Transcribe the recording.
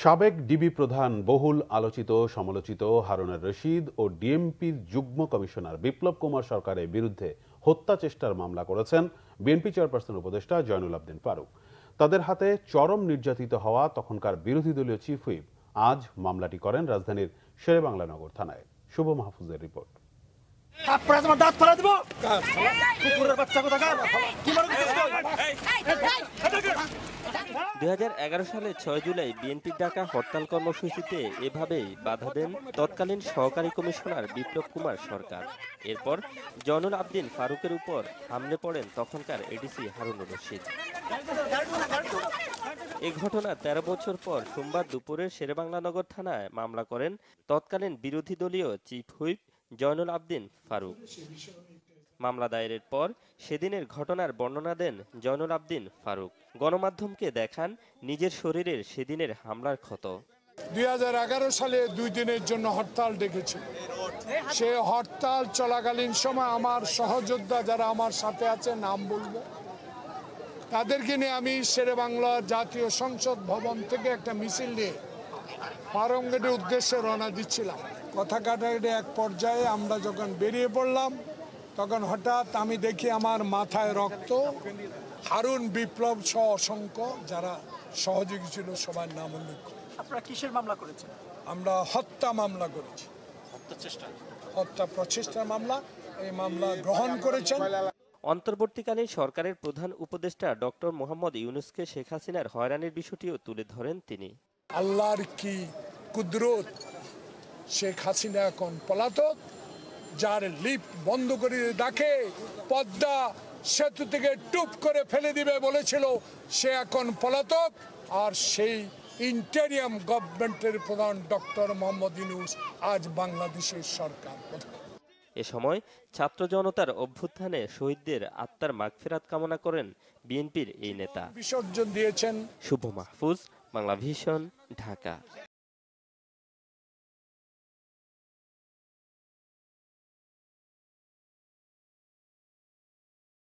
সাবেক ডিবি প্রধান, বহুল আলোচিত সমালোচিত হারুনুর রশিদ ও ডিএমপির যুগ্ম কমিশনার বিপ্লব কুমার সরকারের বিরুদ্ধে হত্যা চেষ্টার মামলা করেছেন বিএনপি চেয়ারপারসন উপদেষ্টা জয়নুল আবদিন ফারুক। তাদের হাতে চরম নির্যাতিত হওয়া তখনকার বিরোধী দলীয় চিফ হুইপ আজ মামলাটি করেন রাজধানীর শেরেবাংলা নগর থানায়। শুভ মাহফুজের রিপোর্ট। 2011 সালে 6 জুলাই বিএনপির ডাকা হরতাল কর্মসূচিতে এভাবেই বাধা দেন তৎকালীন সহকারী কমিশনার বিপ্লব কুমার সরকার। এরপর জয়নুল আবদিন ফারুকের উপর হামলে পড়েন তখনকার এডিসি হারুনুর রশিদ। এ ঘটনা 13 বছর পর সোমবার দুপুরে শেরেবাংলা নগর থানায় মামলা করেন তৎকালীন বিরোধী দলীয় চিফ হুইপ জয়নুল আবদিন ফারুক। মামলা দায়েরের পর সেদিনের ঘটনার বর্ণনা দেন জয়নুল আবদিন ফারুক। গণমাধ্যমকে দেখান নিজের শরীরের সেদিনের হামলার ক্ষত। 2011 সালে 2 দিনের জন্য হরতাল ডেকেছিল। সে হরতাল চলাকালীন সময় আমার সহযোদ্ধা যারা আমার সাথে আছে, নাম বলবো, তাদেরকে নিয়ে আমি শেরেবাংলা জাতীয় সংসদ ভবন থেকে একটা মিছিল নিয়ে ফার্মগেটের উদ্দেশ্যে রওনা দিচ্ছিলাম। কথা কাটাকাটি এক পর্যায়ে আমরা যখন বেরিয়ে পড়লাম, তখন হঠাৎ আমি দেখি আমার মাথায় রক্ত। হারুন, বিপ্লব সহ অসংখ্য যারা সহযোগী ছিল সবার নাম উল্লেখ করে। আপনারা কিসের মামলা করেছেন? আমরা হত্যা মামলা করেছি, হত্যা প্রচেষ্টার মামলা। এই মামলা গ্রহণ করেছেন। অন্তর্বর্তীকালীন সরকারের প্রধান উপদেষ্টা ডক্টর মোহাম্মদ ইউনূসকে শেখ হাসিনার হয়রানির বিষয়টিও তুলে ধরেন তিনি। আল্লাহর কি কুদরত! শেখ হাসিনা এখন পলাতক। যার লিপ বন্ধ করে ডাকে পদ্মা সেতু থেকে টুপ করে ফেলে দিবে বলেছিল, সে এখন পলাতক। আর সেই ইন্টেরিয়াম গভর্নমেন্টের প্রধান ডক্টর মোহাম্মদ ইউনূস আজ বাংলাদেশের সরকার প্রধান। এ সময় ছাত্র জনতার অভ্যুত্থানে শহীদদের আত্মার মাগফিরাত কামনা করেন বিএনপির এই নেতা। বিসর্জন দিয়েছেন। শুভ মাহফুজ, বাংলা ভিশন, ঢাকা।